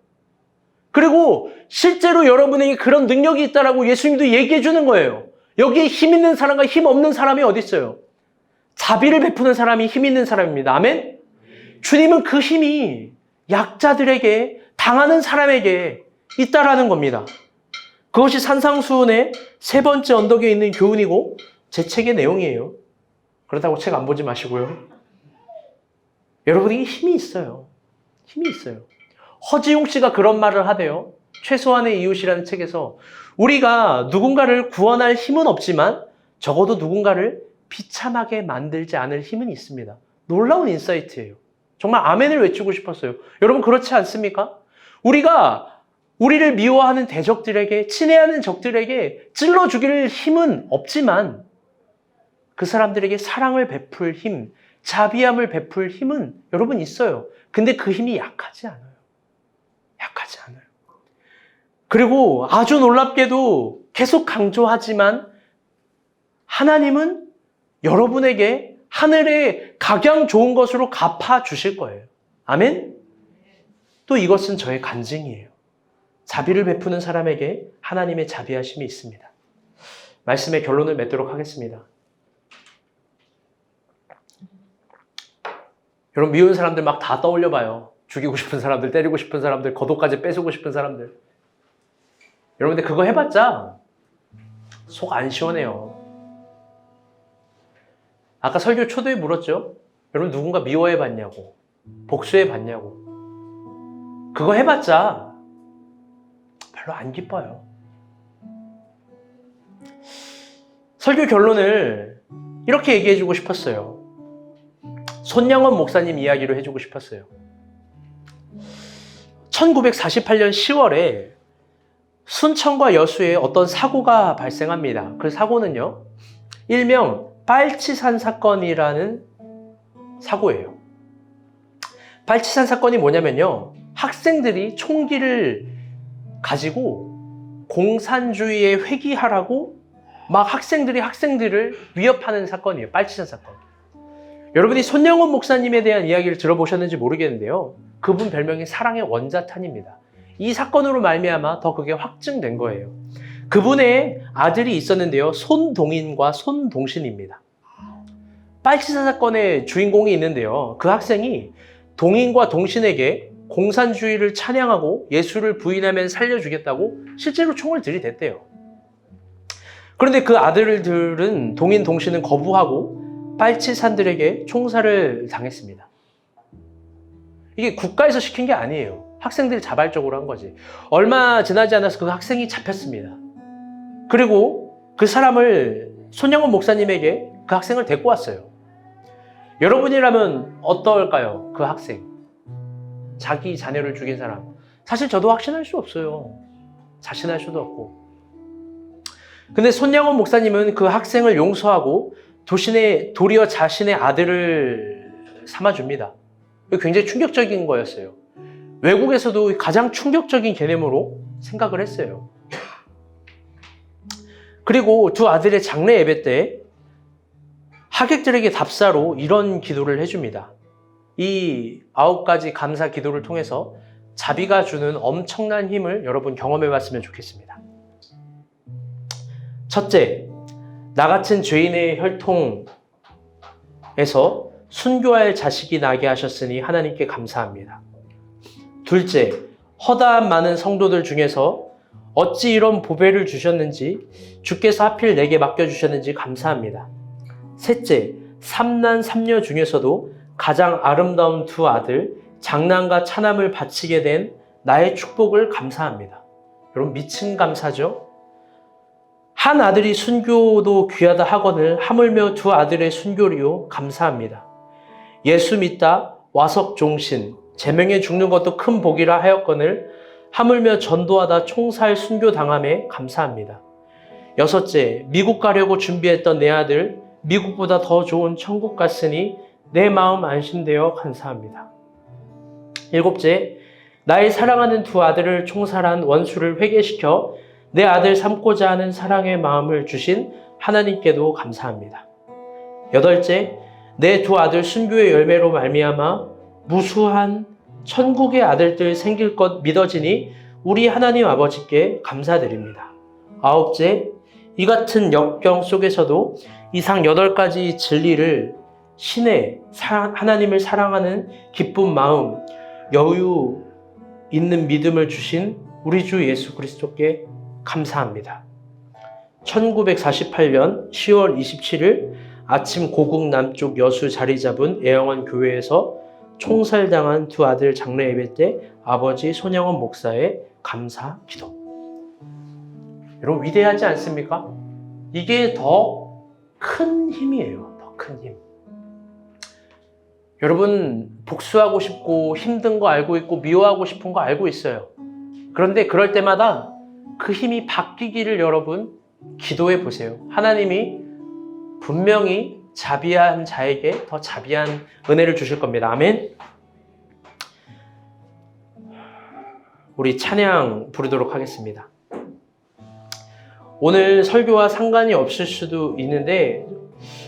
그리고 실제로 여러분에게 그런 능력이 있다라고 예수님도 얘기해 주는 거예요. 여기에 힘 있는 사람과 힘 없는 사람이 어디 있어요? 자비를 베푸는 사람이 힘 있는 사람입니다. 아멘? 주님은 그 힘이 약자들에게, 당하는 사람에게 있다라는 겁니다. 그것이 산상수훈의 세 번째 언덕에 있는 교훈이고 제 책의 내용이에요. 그렇다고 책 안 보지 마시고요. 여러분에게 힘이 있어요. 힘이 있어요. 허지용 씨가 그런 말을 하대요. 최소한의 이웃이라는 책에서 우리가 누군가를 구원할 힘은 없지만 적어도 누군가를 비참하게 만들지 않을 힘은 있습니다. 놀라운 인사이트예요. 정말 아멘을 외치고 싶었어요. 여러분 그렇지 않습니까? 우리가 우리를 미워하는 대적들에게, 친애하는 적들에게 찔러 죽일 힘은 없지만 그 사람들에게 사랑을 베풀 힘, 자비함을 베풀 힘은 여러분 있어요. 근데 그 힘이 약하지 않아요. 약하지 않아요. 그리고 아주 놀랍게도 계속 강조하지만 하나님은 여러분에게 하늘의 각양 좋은 것으로 갚아 주실 거예요. 아멘? 또 이것은 저의 간증이에요. 자비를 베푸는 사람에게 하나님의 자비하심이 있습니다. 말씀의 결론을 맺도록 하겠습니다. 여러분 미운 사람들 막 다 떠올려봐요. 죽이고 싶은 사람들, 때리고 싶은 사람들, 겉옷까지 뺏고 싶은 사람들. 여러분들 그거 해봤자 속 안 시원해요. 아까 설교 초도에 물었죠? 여러분 누군가 미워해봤냐고, 복수해봤냐고. 그거 해봤자 별로 안 기뻐요. 설교 결론을 이렇게 얘기해주고 싶었어요. 손양원 목사님 이야기로 해주고 싶었어요. 1948년 10월에 순천과 여수에 어떤 사고가 발생합니다. 그 사고는요, 일명 빨치산 사건이라는 사고예요. 빨치산 사건이 뭐냐면요, 학생들이 총기를 가지고 공산주의에 회귀하라고 막 학생들을 위협하는 사건이에요. 빨치산 사건. 여러분이 손양원 목사님에 대한 이야기를 들어보셨는지 모르겠는데요, 그분 별명이 사랑의 원자탄입니다. 이 사건으로 말미암아 더 그게 확증된 거예요. 그분의 아들이 있었는데요, 손동인과 손동신입니다. 빨치산 사건의 주인공이 있는데요, 그 학생이 동인과 동신에게 공산주의를 찬양하고 예수를 부인하면 살려주겠다고 실제로 총을 들이댔대요. 그런데 그 아들들은, 동인, 동신은 거부하고 빨치산들에게 총살을 당했습니다. 이게 국가에서 시킨 게 아니에요. 학생들이 자발적으로 한 거지. 얼마 지나지 않아서 그 학생이 잡혔습니다. 그리고 그 사람을, 손양원 목사님에게 그 학생을 데리고 왔어요. 여러분이라면 어떨까요? 그 학생. 자기 자녀를 죽인 사람. 사실 저도 확신할 수 없어요. 자신할 수도 없고. 근데 손양원 목사님은 그 학생을 용서하고 도리어 자신의 아들을 삼아줍니다. 굉장히 충격적인 거였어요. 외국에서도 가장 충격적인 개념으로 생각을 했어요. 그리고 두 아들의 장례 예배 때 하객들에게 답사로 이런 기도를 해줍니다. 이 9가지 감사 기도를 통해서 자비가 주는 엄청난 힘을 여러분 경험해 봤으면 좋겠습니다. 첫째, 나 같은 죄인의 혈통에서 순교할 자식이 나게 하셨으니 하나님께 감사합니다. 둘째, 허다한 많은 성도들 중에서 어찌 이런 보배를 주셨는지, 주께서 하필 내게 맡겨주셨는지 감사합니다. 셋째, 삼난 삼녀 중에서도 가장 아름다운 두 아들, 장남과 차남을 바치게 된 나의 축복을 감사합니다. 여러분, 미친 감사죠? 한 아들이 순교도 귀하다 하거늘 하물며 두 아들의 순교리요 감사합니다. 예수 믿다 와석 종신, 제명에 죽는 것도 큰 복이라 하였거늘 하물며 전도하다 총살 순교 당함에 감사합니다. 여섯째, 미국 가려고 준비했던 내 아들, 미국보다 더 좋은 천국 갔으니 내 마음 안심되어 감사합니다. 일곱째, 나의 사랑하는 두 아들을 총살한 원수를 회개시켜 내 아들 삼고자 하는 사랑의 마음을 주신 하나님께도 감사합니다. 여덟째, 내 두 아들 순교의 열매로 말미암아 무수한 천국의 아들들 생길 것 믿어지니 우리 하나님 아버지께 감사드립니다. 아홉째, 이 같은 역경 속에서도 이상 8가지 진리를 하나님을 사랑하는 기쁜 마음, 여유 있는 믿음을 주신 우리 주 예수 그리스도께 감사합니다. 1948년 10월 27일 아침 고국 남쪽 여수 자리 잡은 애영원 교회에서 총살당한 두 아들 장례 예배 때 아버지 손양원 목사의 감사 기도. 여러분, 위대하지 않습니까? 이게 더 큰 힘이에요. 더 큰 힘. 여러분, 복수하고 싶고 힘든 거 알고 있고 미워하고 싶은 거 알고 있어요. 그런데 그럴 때마다 그 힘이 바뀌기를 여러분 기도해 보세요. 하나님이 분명히 자비한 자에게 더 자비한 은혜를 주실 겁니다. 아멘. 우리 찬양 부르도록 하겠습니다. 오늘 설교와 상관이 없을 수도 있는데